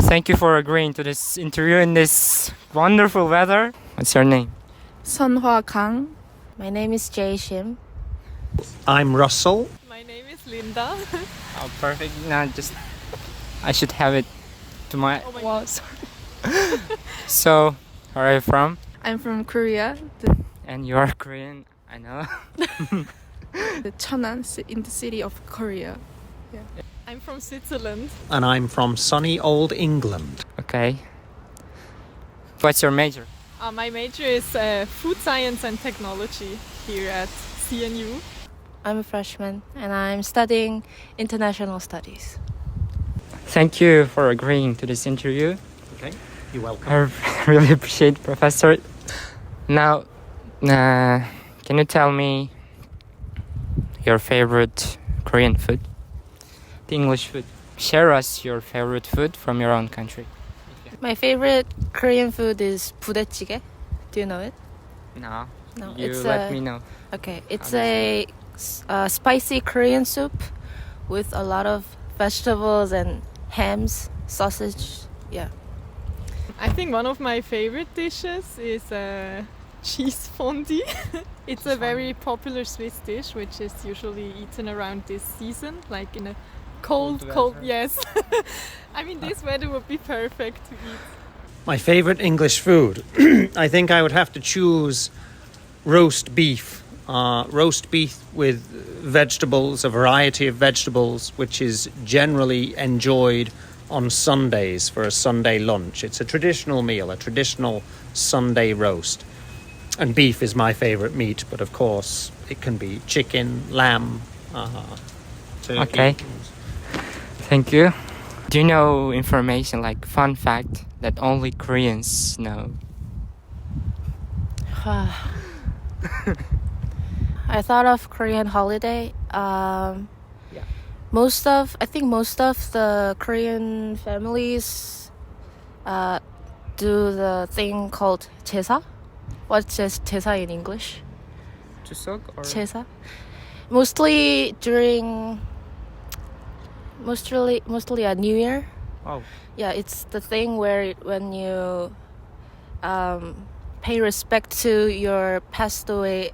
Thank you for agreeing to this interview in this wonderful weather. What's your name? Sunhwa Kang. My name is Jay Shim. I'm Russell. My name is Linda. Oh, perfect. Now I should have it to my... Oh my Wow, God. sorry. So, where are you from? I'm from Korea, And you are Korean, I know. the Cheonan in the city of Korea. Yeah. I'm from Switzerland. And I'm from sunny old England. Okay. What's your major? My major is food science and technology here at CNU. I'm a freshman and I'm studying international studies. Thank you for agreeing to this interview. Okay, you're welcome. I really appreciate Professor. Now, can you tell me your favorite Korean food? The English food. Share us your favorite food from your own country. My favorite Korean food is 부대찌개. Do you know it? No. No, You it's let me know. Okay, it's How a spicy Korean soup with a lot of vegetables and hams, sausage. Yeah. I think one of my favorite dishes is cheese fondue. It's a very popular Swiss dish, which is usually eaten around this season, like in a cold, weather. yes. I mean, this weather would be perfect to eat. My favorite English food. I think I would have to choose roast beef. Roast beef with vegetables, a variety of vegetables, which is generally enjoyed on Sundays for a Sunday lunch. It's a traditional meal, a traditional Sunday roast. And beef is my favorite meat, but of course it can be chicken, lamb, turkey. Okay. Thank you. Do you know information like fun fact that only Koreans know? I thought of Korean holiday. Yeah. I think most of the Korean families do the thing called 제사. What's 제사 in English? Chuseok or 제사. Mostly at New Year. Oh. Yeah, it's the thing where when you pay respect to your passed away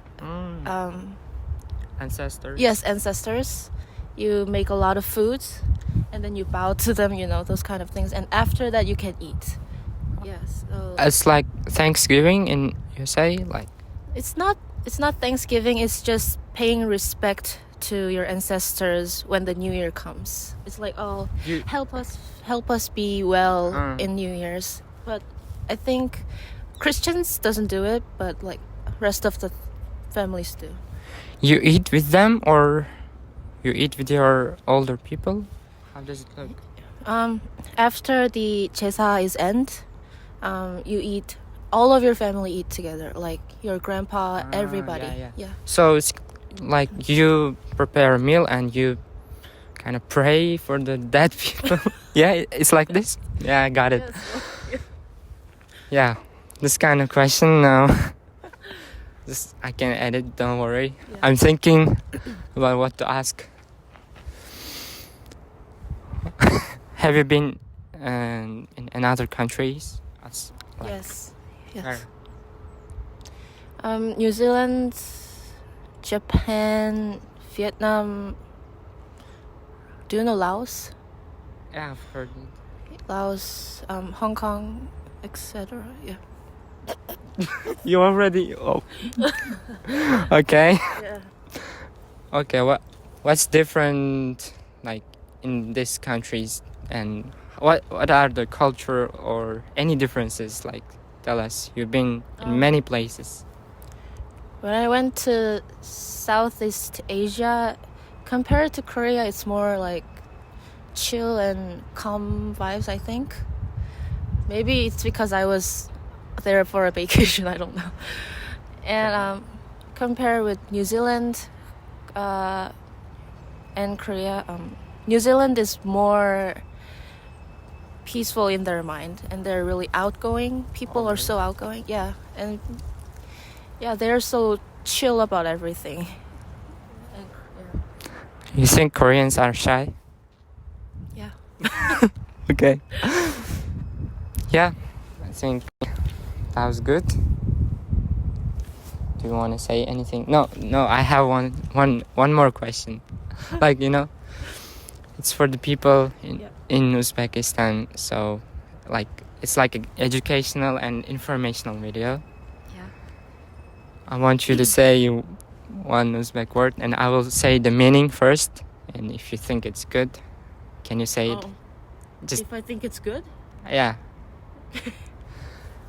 ancestors. yes, ancestors. You make a lot of food and then you bow to them, those kind of things. And after that you can eat. Yes. So It's like Thanksgiving in USA, like it's not Thanksgiving, it's just paying respect to your ancestors when the New Year comes. It's like, oh, You- help us be well in New Year's. But I think Christians doesn't do it, but like rest of the families do. you eat with them or you eat with your older people? How does it look? After the 제사 is end, you eat. All of your family eat together, like your grandpa, everybody. yeah. So it's like you prepare a meal and you kind of pray for the dead people. Yeah, it's like this. Yeah, I got it. Yes. Yeah, this kind of question now. I can edit. Don't worry. Yeah. I'm thinking about what to ask. Have you been in other countries? Like, Yes. where? New Zealand, Japan, Vietnam. Do you know Laos? Yeah, I've heard it. Laos, Hong Kong, etc. Yeah. You already. Oh. Okay. Yeah. Okay. What's different, like in these countries, and what are the culture or any differences? Like, tell us. You've been in many places. When I went to Southeast Asia, compared to Korea, it's more like chill and calm vibes, I think. Maybe it's because I was there for a vacation, I don't know. And compare with New Zealand and Korea, New Zealand is more peaceful in their mind and they're really outgoing. People are so outgoing, yeah. And yeah, they're so chill about everything. And, You think Koreans are shy? yeah. Okay. Yeah, I think that was good. Do you want to say anything? No, I have one more question. Like, it's for the people in Uzbekistan. So, like, it's like an educational and informational video. Yeah. I want you to say one Uzbek word, and I will say the meaning first. And if you think it's good, can you say it? Just if I think it's good? yeah.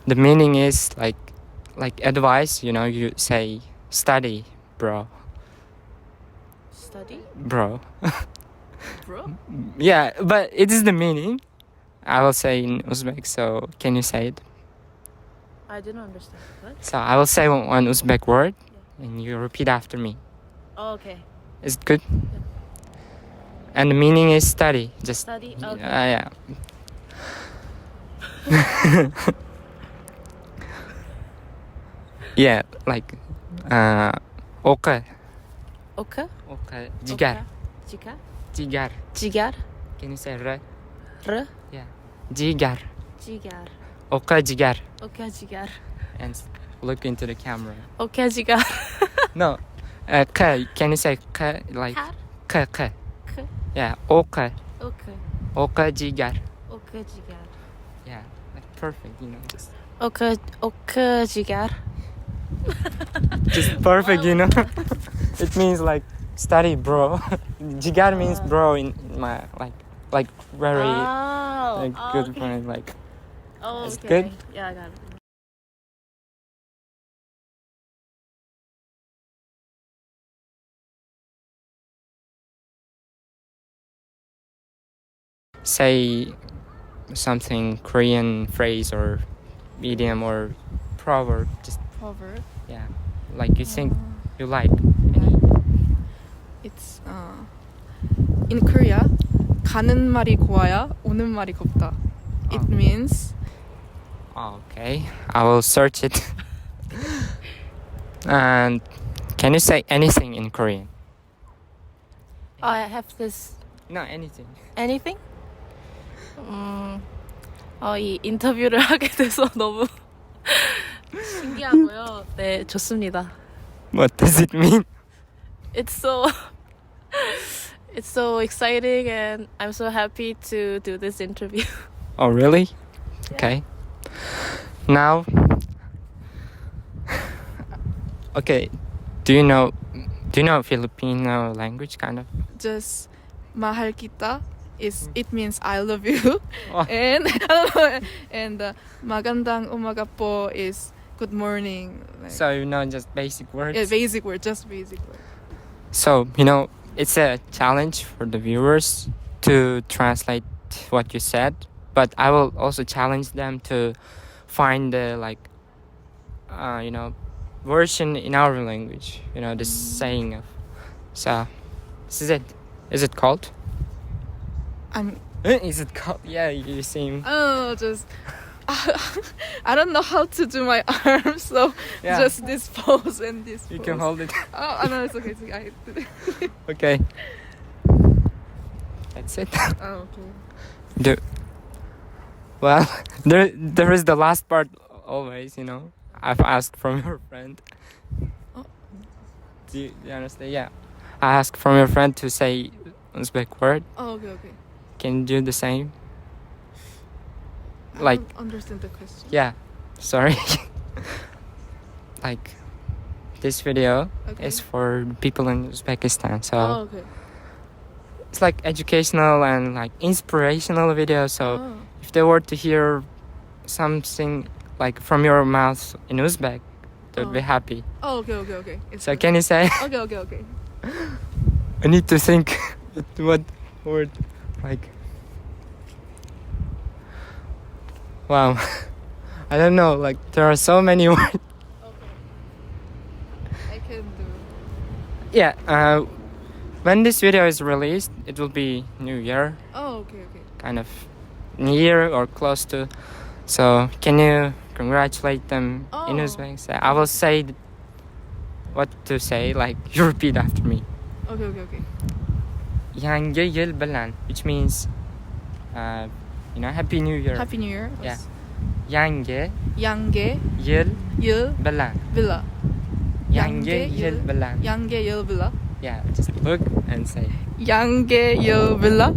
The meaning is like advice. You say study, bro. Study? Bro. Bro? Yeah, but it is the meaning. I will say in Uzbek. So can you say it? I didn't understand. What? So I will say one Uzbek word, and you repeat after me. Oh, okay. Is it good? And the meaning is study. Just Study? Okay. yeah. Yeah, like okay. Okay. Okay. Jigar. Jigar? Jigar. Jigar? Can you say r? R? Yeah. Jigar. Jigar. Okay, jigar. Okay, jigar. And look into the camera. Okay, jigar. No. K. Can you say k like Kar? k? K? Yeah. Okay. Okay. Okay, jigar. Okay, jigar. Yeah. Like perfect. Just Okay, okay, jigar. just perfect. It means like study, bro. Jigar means bro in my like very good okay. friend. Like Oh, it's okay. good? Yeah, I got it. say something Korean phrase or idiom or proverb. Just Proverb. yeah, like you think you like any. It's in Korea, 가는 말이 고와야 오는 말이 곱다. It Oh. means Okay, I will search it. And can you say anything in Korean? I have this. No, anything. Anything? 이 인터뷰를 하게 돼서 너무 신기하고요. 네, 좋습니다. What does it mean? It's so exciting and I'm so happy to do this interview. Oh, really? Okay. Now, okay. Do you know Filipino language, kind of? just mahal kita it means I love you. Oh. And magandang umaga po is good morning. Like, So just basic words. yeah, basic word, just basic word. So it's a challenge for the viewers to translate what you said, but I will also challenge them to find the version in our language. The saying of. So this is it. Is it called? Is it called? Yeah, you seem. Oh, just I don't know how to do my arms, so Yeah. just this pose and this. You pose. can hold it. Oh no, it's okay. It's okay. Okay. That's it. Oh, okay. Well, there is the last part always. I've asked from your friend. Oh. Do you understand? Yeah. I asked from your friend to say Uzbek word. Oh, okay. Can you do the same? I Like- don't understand the question. Yeah. Sorry. Like this video Okay. is for people in Uzbekistan. So Oh, okay. it's like educational and like inspirational video. So Oh. if they were to hear something like from your mouth in Uzbek, they'd be Oh. happy. Oh, okay. It's So good. can you say? Okay. I need to think what word like. Wow, I don't know. Like there are so many words. Okay. I can do. Yeah. When this video is released, it will be New Year, Oh, okay. kind of near or close to. So can you congratulate them in Oh. Uzbek? So I will say what to say. Like you repeat after me. Okay. Yangi yıl bilan, which means, Happy New Year. Happy New Year. Yeah. Yangi Yangi yil yıl bilan. bila. Yangi yil bilan. Yangi yıl bila. Yeah, just look and say. Yangi yıl bila.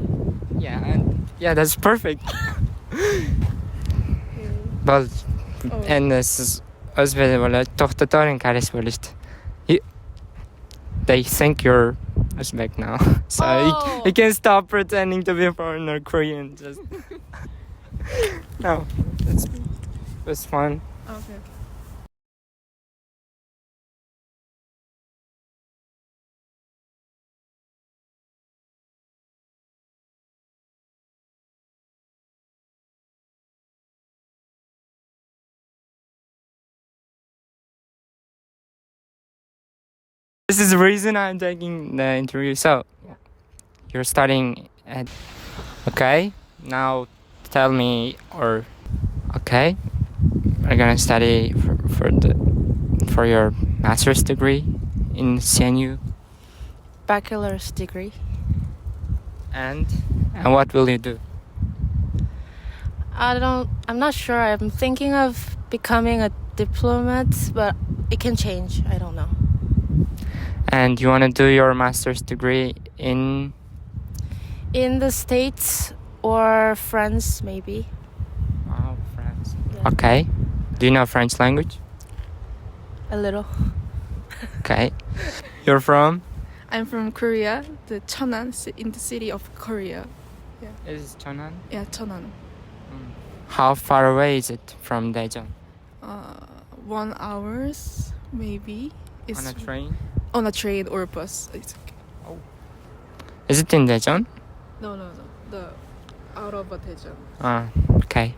Yeah, that's perfect. Бол энэ Özbek болоод тогтдорын карис болоод they think you're Uzbek now. So you can stop pretending to be foreign or Korean. Just no, it was fun. Okay. This is the reason I'm taking the interview. So you're studying at okay. Now tell me okay. We're gonna study for your master's degree in CNU. Bachelor's degree. And what will you do? I'm not sure. I'm thinking of becoming a diplomat, but it can change. I don't know. And you want to do your master's degree in In the States or France, maybe. oh, France. Yeah. Okay. Do you know French language? A little. Okay. You're from? I'm from Korea, the Cheonan, in the city of Korea. Is Cheonan? Yeah, Cheonan. How far away is it from Daejeon? 1 hour, maybe. On a train? On a train or a bus. It's okay. Is it in Daejeon? No. The out of Daejeon. Okay.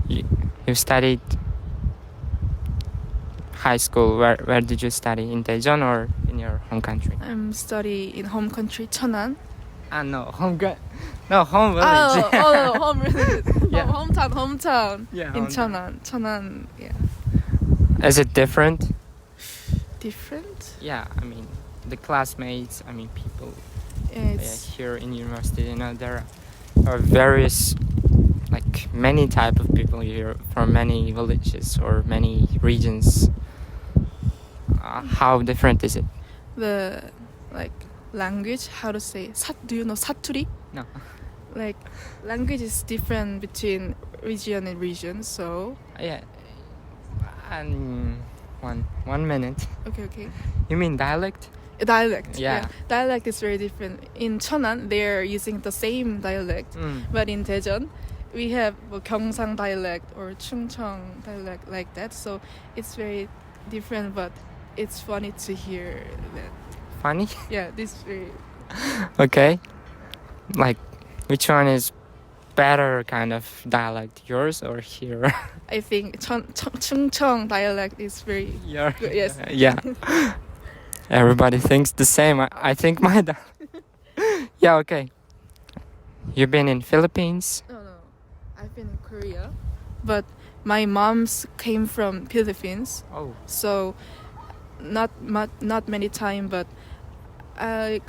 You studied high school. Where did you study? In Daejeon or in your home country? I'm study in home country Cheonan. No, home village. Home village. Yeah. Hometown. Yeah, In hometown. Cheonan, yeah. Is it different? Different? Yeah, I mean, the classmates, people It's here in university, there are various, like many type of people here from many villages or many regions. How different is it? the language. How to say? Do you know 사투리? No. Like language is different between region and region. So Yeah. One minute. okay. You mean dialect? Dialect. Yeah. Dialect is very different. In Cheonan, they're using the same dialect, but in Daejeon, we have Gyeongsang dialect or Chungcheong dialect like that. So it's very different, but it's funny to hear that. Funny? Yeah, this very. Okay. Like, which one is better kind of dialect, yours or here? I think Chungcheong dialect is very Your good. Yes. Yeah. Everybody thinks the same. I think my yeah, okay. You've been in Philippines? No. I've been in Korea, but my mom's came from Philippines, Oh. so not many time, but I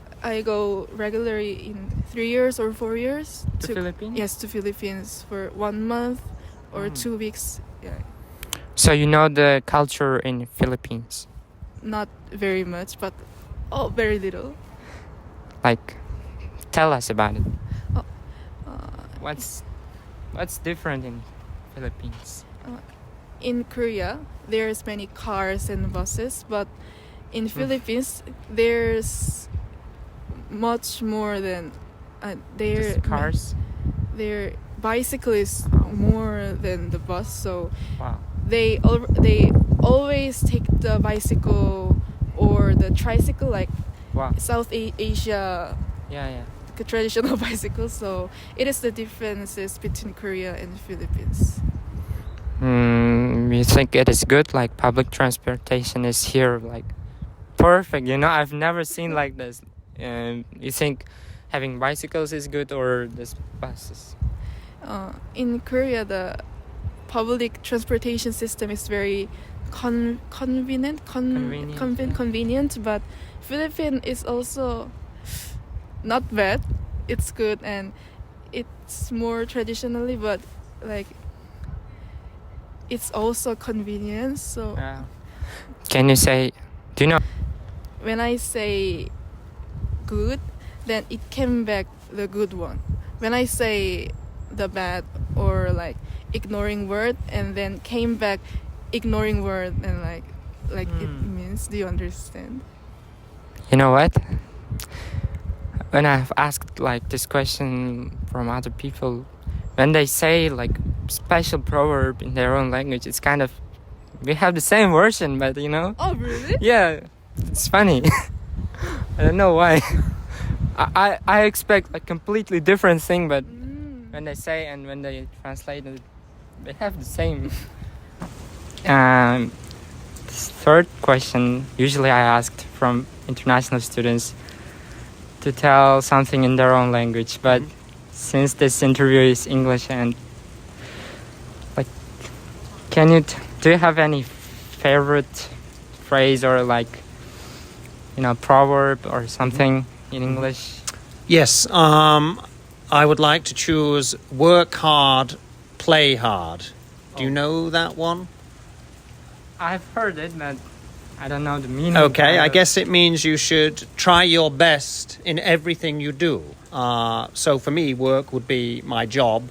go regularly in 3 years or 4 years To Philippines? Yes, to Philippines for 1 month or 2 weeks. Yeah, So you know the culture in Philippines? not very much, but very little. Like, tell us about it. Uh, What's different in Philippines? in Korea, there's many cars and buses, but in Philippines, there's much more than Just cars? Their bicycle is more than the bus, so Wow. they always take the bicycle or the tricycle, like Wow. South Asia Yeah. the traditional bicycle. So it is the differences between Korea and Philippines. You think it is good? Like public transportation is here like perfect? I've never seen like this. You think having bicycles is good or this buses? In Korea, the public transportation system is very convenient, but Philippines is also not bad. It's good, and it's more traditionally, but like it's also convenience. So Can you say? Do you know? when I say good, then it came back the good one. When I say the bad or like ignoring word, and then came back ignoring word, and like it means. Do you understand? You know what? When I've asked like this question from other people, when they say like special proverb in their own language, it's kind of we have the same version, but you know. Oh really? Yeah, it's funny. I don't know why. I expect a completely different thing, but when they say and when they translate it, they have the same. Third question, usually I asked from international students to tell something in their own language, but since this interview is English and like, do you have any favorite phrase or like, proverb or something in English? Yes, I would like to choose work hard, play hard. Do you know that one? I've heard it, but I don't know the meaning. Okay, I guess it means you should try your best in everything you do. So for me, work would be my job.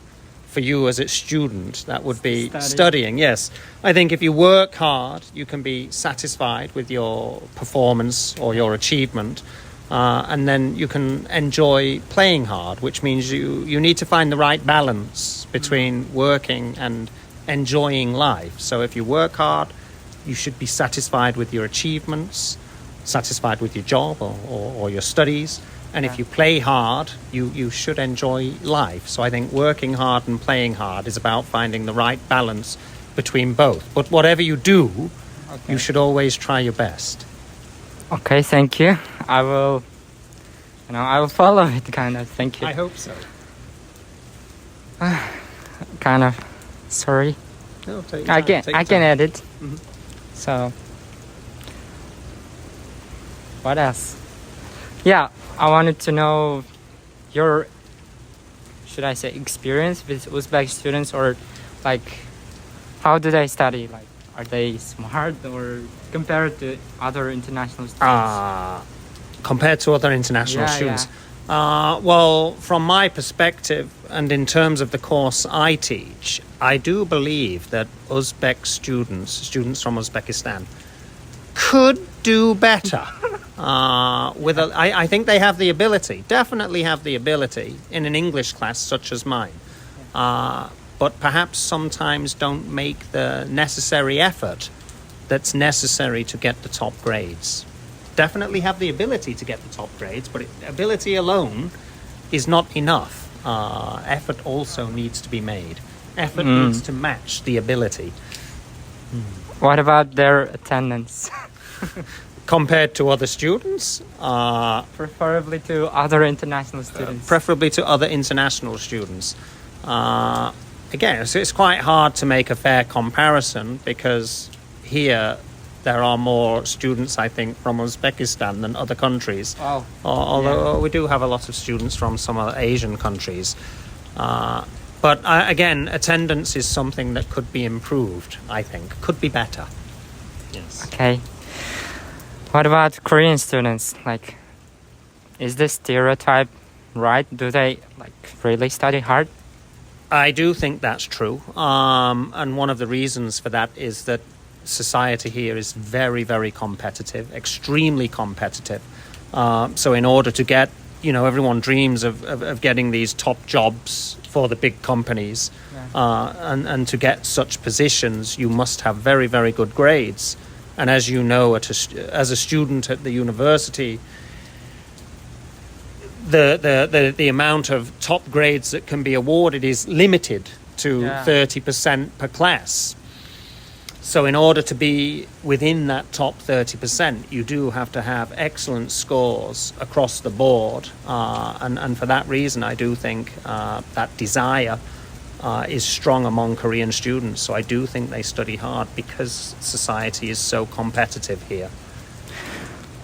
For you as a student, that would be studying. Yes, I think if you work hard, you can be satisfied with your performance or your achievement. And then you can enjoy playing hard, which means you need to find the right balance between working and enjoying life. So if you work hard, you should be satisfied with your achievements, satisfied with your job or your studies. And if you play hard, you should enjoy life. So I think working hard and playing hard is about finding the right balance between both. But whatever you do, you should always try your best. Okay, thank you. I will follow it, kind of. Thank you. I hope so. Kind of. Sorry. No, take I your can time. edit. Mhm. So, what else? Yeah, I wanted to know your, should I say, experience with Uzbek students, or like, how do they study? Like, are they smart or compared to other international students? Compared to other international students? Well, from my perspective, and in terms of the course I teach, I do believe that Uzbek students from Uzbekistan, could do better. I think they have the ability, definitely have the ability in an English class such as mine. But perhaps sometimes don't make the necessary effort that's necessary to get the top grades. Definitely have the ability to get the top grades, but ability alone is not enough. Effort also needs to be made. Effort needs to match the ability. What about their attendance? Compared to other students? Preferably to other international students. Preferably to other international students. Again, it's quite hard to make a fair comparison because here there are more students, I think, from Uzbekistan than other countries. Wow. Although we do have a lot of students from some other Asian countries. But again, attendance is something that could be improved, I think. Could be better. Yes. Okay. What about Korean students? Like, is this stereotype right? Do they really study hard? I do think that's true. And one of the reasons for that is that society here is very, very competitive, extremely competitive. So in order to get, everyone dreams of getting these top jobs for the big companies. And to get such positions, you must have very, very good grades. And as you know, as a student at the university, the amount of top grades that can be awarded is limited to 30% per class. So in order to be within that top 30%, you do have to have excellent scores across the board. And for that reason, I do think that desire is strong among Korean students. So I do think they study hard because society is so competitive here.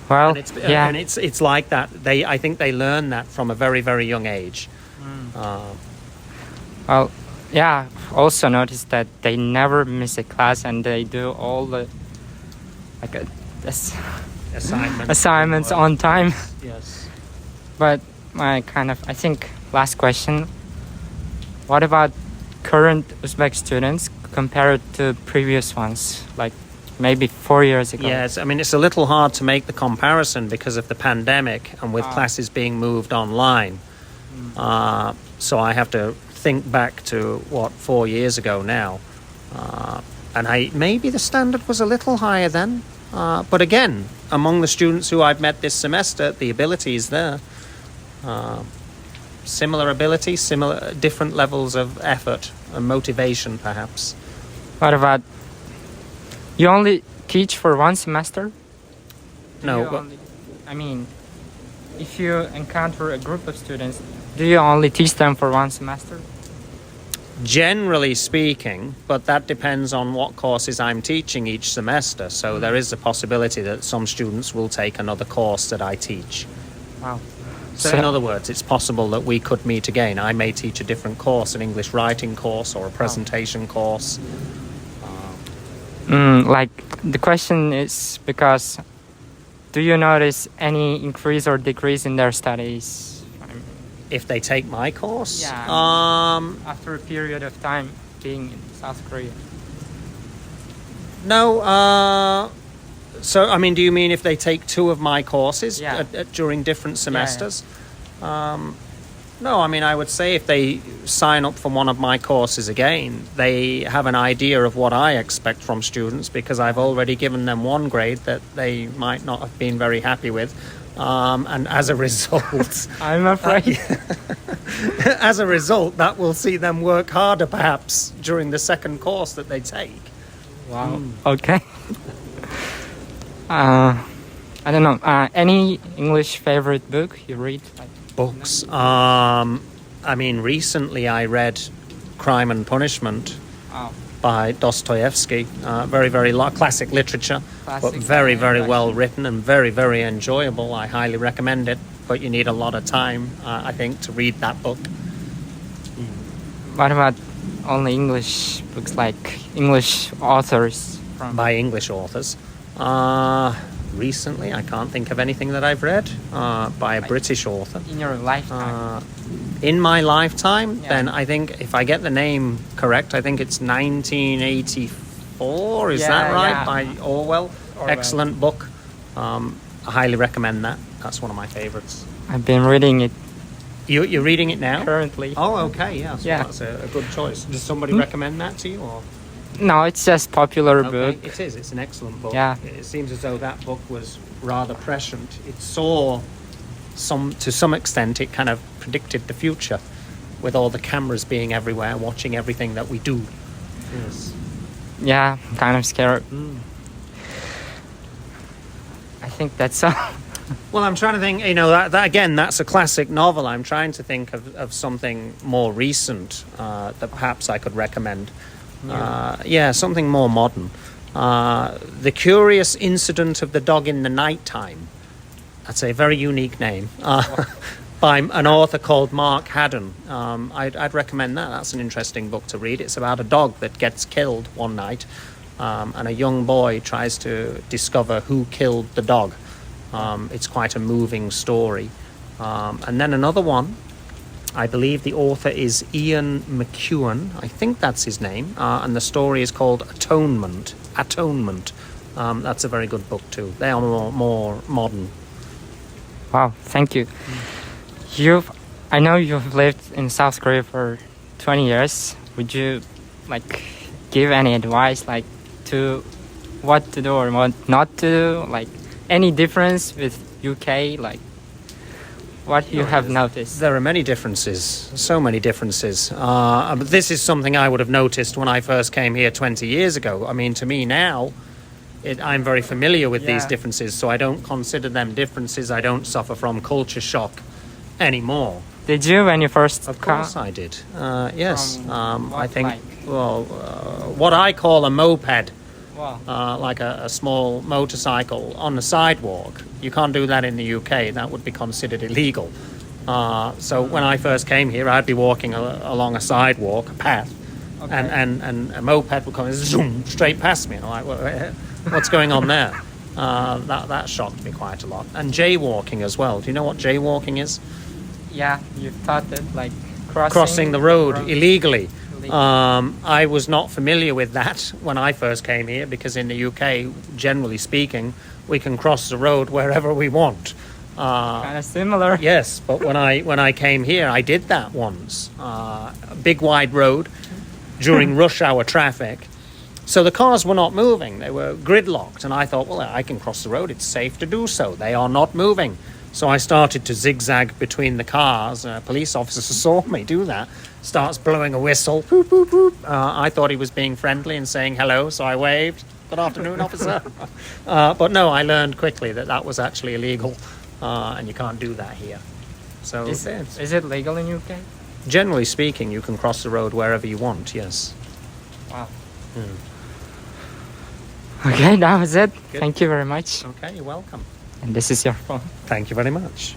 Well, And yeah. and it's like that. I think they learn that from a very, very young age. Well, yeah. Also noticed that they never miss a class and they do all the like assignments on time. Yes. But I think last question. What about current Uzbek students compared to previous ones, like maybe 4 years ago? Yes, I mean, it's a little hard to make the comparison because of the pandemic and with Ah. classes being moved online. So I have to think back to 4 years ago now. And maybe the standard was a little higher then. But again, among the students who I've met this semester, the ability is there. Similar ability, different levels of effort and motivation, perhaps. What about you only teach for one semester? No, You but- only- I mean, if you encounter a group of students, do you only teach them for one semester? Generally speaking, but that depends on what courses I'm teaching each semester. So there is a possibility that some students will take another course that I teach. Wow. So in other words, it's possible that we could meet again. I may teach a different course, an English writing course or a presentation course. Like the question is because do you notice any increase or decrease in their studies If they take my course? Yeah. After a period of time being in South Korea? No. So, I mean, do you mean if they take two of my courses Yeah. during different semesters? No, I mean, I would say if they sign up for one of my courses again, they have an idea of what I expect from students because I've already given them one grade that they might not have been very happy with. And as a result, I'm afraid. as a result, that will see them work harder perhaps during the second course that they take. Wow. Okay. I don't know. Any English favorite book you read? Books. I mean, recently I read Crime and Punishment Oh, by Dostoevsky. Very, very classic literature, but Classic, very, very Russian. well written and very, very enjoyable. I highly recommend it, but you need a lot of time, I think, to read that book. what about only English books, like English authors? By English authors. Recently, I can't think of anything that I've read by a British author. In your lifetime? In my lifetime, Yeah. then I think if I get the name correct, I think it's 1984. Is Yeah, that right? yeah. By Orwell. Orwell. Excellent book. I highly recommend that. That's one of my favorites. I've been reading it You're reading it now? currently. Oh, okay. Yeah. So Yeah. that's a good choice. Does somebody recommend that to you? Or? No, it's just popular Okay, book. it is. It's an excellent book. Yeah. It seems as though that book was rather prescient. It saw to some extent, it kind of predicted the future with all the cameras being everywhere, watching everything that we do. Yes. Yeah, I'm kind of scared. I think that's all. Well, I'm trying to think, that again, that's a classic novel. I'm trying to think of something more recent that perhaps I could recommend. Something more modern. The Curious Incident of the Dog in the Nighttime. That's a very unique name. By an author called Mark Haddon. I'd recommend that. That's an interesting book to read. It's about a dog that gets killed one night, and a young boy tries to discover who killed the dog. It's quite a moving story. And then another one, I believe the author is Ian McEwan. I think that's his name. And the story is called Atonement. That's a very good book too. They are more modern. Wow, thank you. I know you've lived in South Korea for 20 years. Would you give any advice to what to do or what not to do? Any difference with UK? What you have noticed? There are many differences, so many differences. But this is something I would have noticed when I first came here 20 years ago. I mean, to me now, I'm very familiar with these Yeah. differences, so I don't consider them differences. I don't suffer from culture shock anymore. Did you when you first Of course I did. Yes. From I think, what, what I call a moped Wow. like a small motorcycle on the sidewalk. You can't do that in the UK. That would be considered illegal. So when I first came here, I'd be walking along a sidewalk, a path, Okay. and a moped would come zoom straight past me. And I'm like, what's going on there? That shocked me quite a lot. And jaywalking as well. Do you know what jaywalking is? Yeah, you taught it like Crossing the road illegally. Illegally. I was not familiar with that when I first came here, because in the UK, generally speaking, we can cross the road wherever we want. Kind of similar. Yes, but when I came here, I did that once. A big wide road during rush hour traffic. So the cars were not moving. They were gridlocked. And I thought, well, I can cross the road. It's safe to do so. They are not moving. So I started to zigzag between the cars. A police officer saw me do that. Starts blowing a whistle. Boop, boop, boop. I thought he was being friendly and saying hello. So I waved. Good afternoon, officer. But no, I learned quickly that was actually illegal. And you can't do that here. So Is it legal in UK? generally speaking, you can cross the road wherever you want, yes. Wow. Hmm. Okay, that was it. Good. Thank you very much. Okay, you're welcome. And this is your phone. Thank you very much.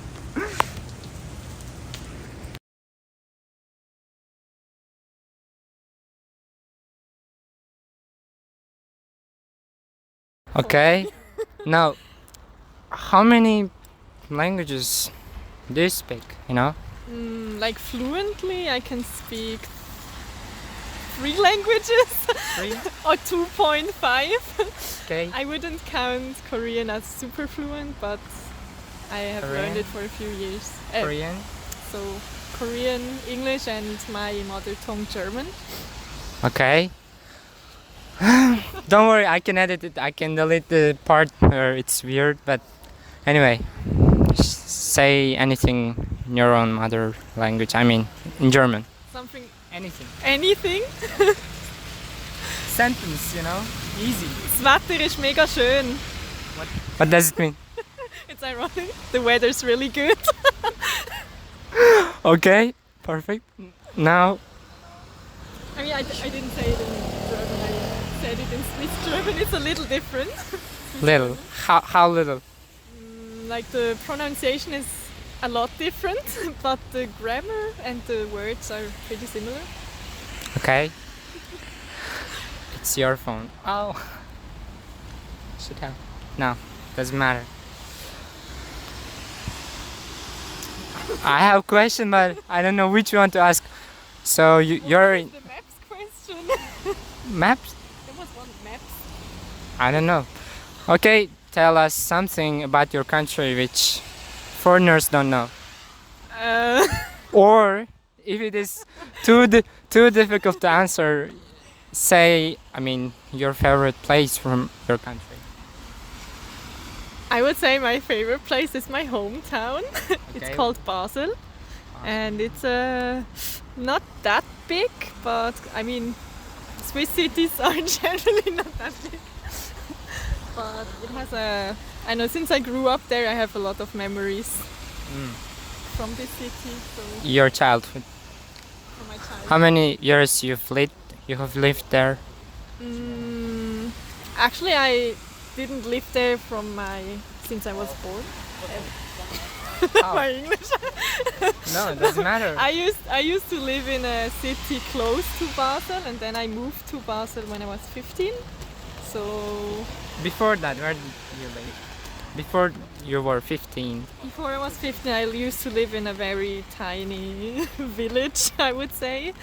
Okay. Now, how many languages do you speak? You know? Like fluently, I can speak 3 languages Three. or 2.5. Okay. I wouldn't count Korean as super fluent, but I have learned Korean? it for a few years. Korean. So Korean, English, and my mother tongue German. Okay. Don't worry, I can edit it. I can delete the part where it's weird. But anyway, say anything in your own mother language. I mean, in German. Something, Anything. anything. Sentence, you know, easy. Das Wetter ist mega schön. What does it mean? It's ironic. The weather's really good. Okay, perfect. Now, I mean, I didn't say it in German. I said it in Swiss German. It's a little different. little. How little? Like the pronunciation is a lot different, but the grammar and the words are pretty similar. Okay. It's your phone. Oh. Sit down. No, doesn't matter. I have a question, but I don't know which one to ask. So you're in The maps question. maps? There was one maps. I don't know. Okay, tell us something about your country which foreigners don't know. Or if it is too difficult to answer, say, I mean, your favorite place from your country. I would say my favorite place is my hometown. It's Okay. called Basel, and it's not that big, but I mean, Swiss cities are generally not that big. But it has I know since I grew up there, I have a lot of memories from this city. So Your childhood. from my childhood. How many years you have lived there? Actually, I didn't live there since I was born. My English. No, it doesn't matter. I used to live in a city close to Basel, and then I moved to Basel when I was 15. So Before that, where did you live? Before you were 15. before I was 15, I used to live in a very tiny village, I would say,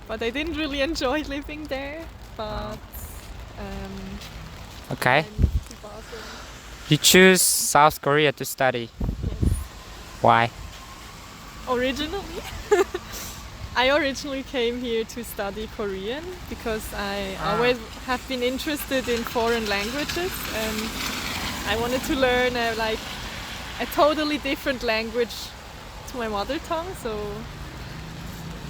but I didn't really enjoy living there. But Okay. I moved to Basel. You choose South Korea to study. Why? Originally, I originally came here to study Korean because I always have been interested in foreign languages, and I wanted to learn like a totally different language to my mother tongue. So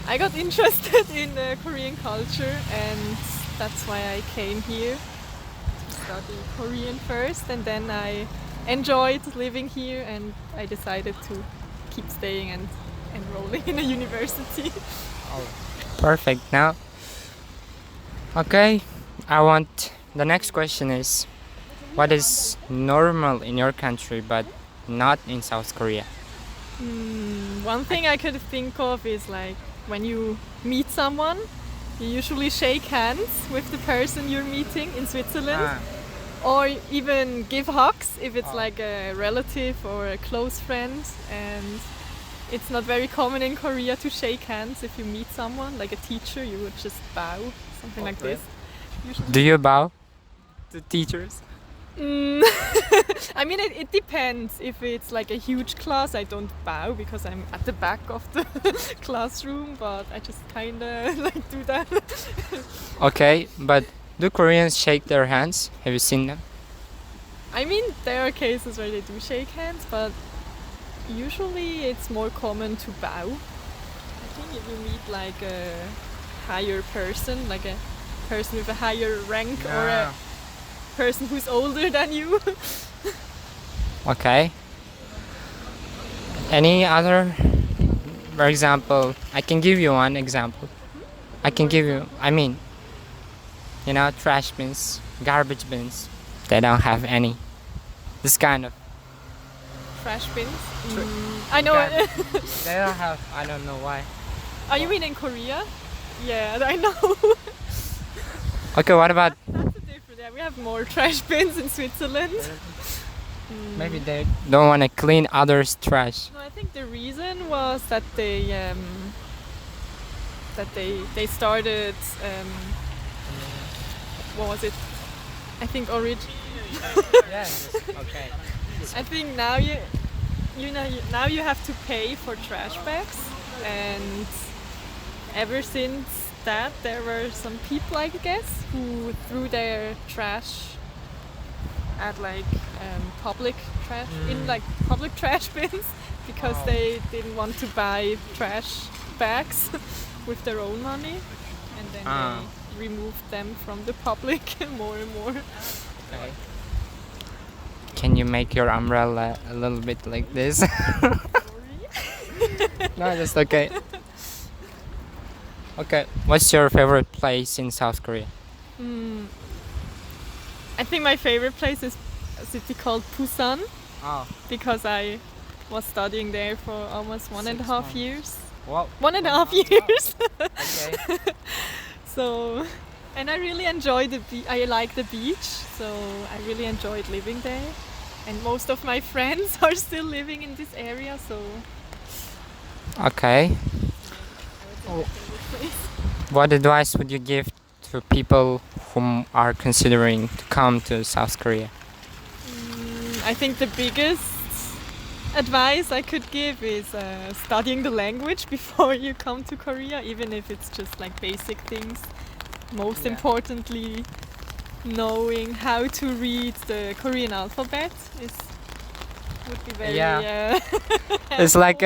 I got interested in Korean culture, and that's why I came here to study Korean first, and then I enjoyed living here, and I decided to keep staying and enrolling in a university. Perfect. Now, okay, I want The next question is, what is normal in your country but not in South Korea? One thing I could think of is like when you meet someone, you usually shake hands with the person you're meeting in Switzerland, or even give hugs if it's like a relative or a close friend. And it's not very common in Korea to shake hands if you meet someone, like a teacher. You would just bow, something like this. Usually. Do you bow to teachers? I mean, it depends. If it's like a huge class, I don't bow because I'm at the back of the classroom, but I just kind of like do that. Okay, but do Koreans shake their hands? Have you seen them? I mean, there are cases where they do shake hands, but usually it's more common to bow. I think if you meet like a higher person, like a person with a higher rank or a person who's older than you. Okay. Any other? For example, I can give you one example. I can give you, I mean, you know, trash bins, garbage bins. They don't have any. This kind of. Trash bins? I know. They don't have, I don't know why. Oh, you mean in Korea? Yeah, I know. Okay, what about That's a different. Yeah, we have more trash bins in Switzerland. maybe they don't want to clean others' trash? No, I think the reason was that they started. What was it? I think Yes. Okay. I think now now you have to pay for trash bags, and ever since that there were some people, I guess, who threw their trash at like public trash in like public trash bins because they didn't want to buy trash bags with their own money, and then they removed them from the public more and more. Okay. Can you make your umbrella a little bit like this? No, that's okay. Okay, what's your favorite place in South Korea? I think my favorite place is a city called Busan Oh, because I was studying there for almost 1.5 months. years. wow. 1.5 years. Okay. So, and I really enjoy I like the beach, so I really enjoyed living there. And most of my friends are still living in this area, so Okay. I would say my favorite place. What advice would you give to people who are considering to come to South Korea? I think the biggest advice I could give is studying the language before you come to Korea, even if it's just like basic things. Most importantly, knowing how to read the Korean alphabet would be very It's like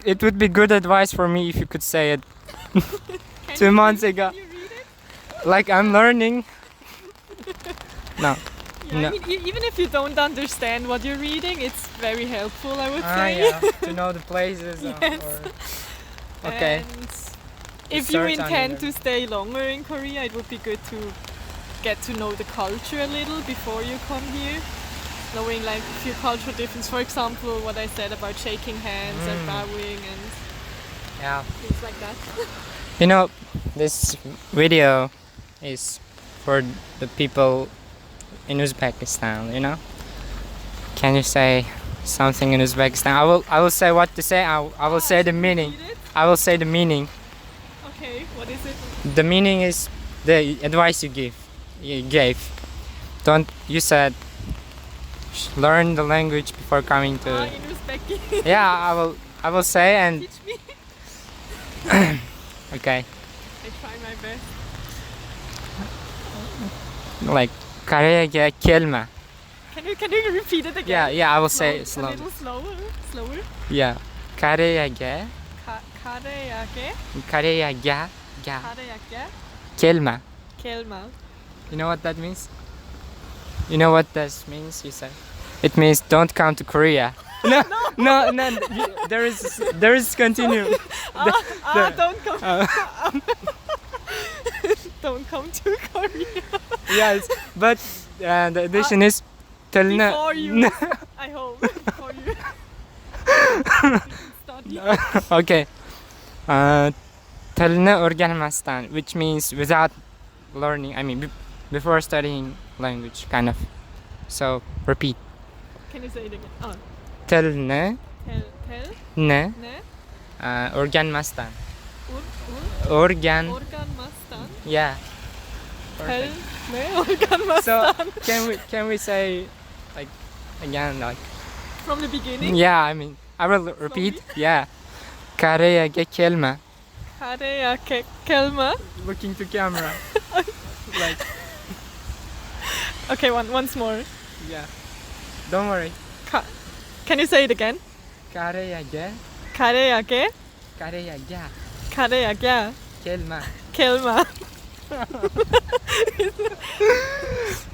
it would be good advice for me if you could say it Can 2 months ago. Can you read it? Like I'm learning. No. Yeah, No. I mean, even if you don't understand what you're reading, it's very helpful, I would say. To know the places. Yes. Okay. And if you search on intend it. to stay longer in Korea, it would be good to get to know the culture a little before you come here. Knowing like a few cultural differences, for example, what I said about shaking hands and bowing and Yeah. things like that. You know, this video is for the people in Uzbekistan, you know? Can you say something in Uzbekistan? I will say what to say. I will say the meaning. Read it? I will say the meaning. Okay, what is it? The meaning is the advice you gave. You said learn the language before coming to. In Uzbek. Yeah, I will say and Teach me. okay. I try my best. Like Koreaga kelma. Can you repeat it again? Yeah, I will say A it slowly. little slower. Yeah. Koreaga Kareyake. ga Kareyake. kelma. Kelma. You know what that means? You know what this means? You said. It means don't come to Korea. No. There is continue. Don't go. don't come to Korea. Yes, but the addition is tilne. Before you, I hope, before you study. Okay. Tilne o'rganmasdan, which means without learning. I mean, before studying language, kind of. So repeat. Can you say it again? Oh, Tilne tell, ne ne, o'rganmasdan. organ Organ. mastan. Yeah. Tell, Perfect. ne, organ So mastan. can we say like again like From the beginning. yeah, I mean I will repeat. Yeah. Kareyage kelme. Korea kelma. Looking to camera. Like Okay, once more. yeah. Don't worry. Can you say it again? Kareyage Kareyage, kareyage, kelme. kelma.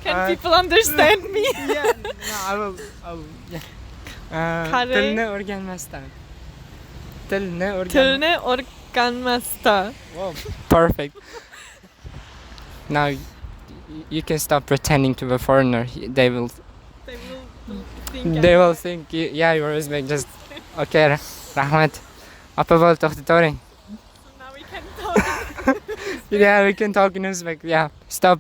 Can people understand me? Yeah. No, I will yeah. Kare- Tilne o'rganmasdan. Tilne o'rgan. Tilne organmasta. Whoa. Perfect. Now you can stop pretending to be a foreigner. They will They will think yeah, you're Uzbek. Just okay. Rahmat. Apa bol to'xtatoring. So now we can talk. Yeah, we can talk in Uzbek. Yeah. Stop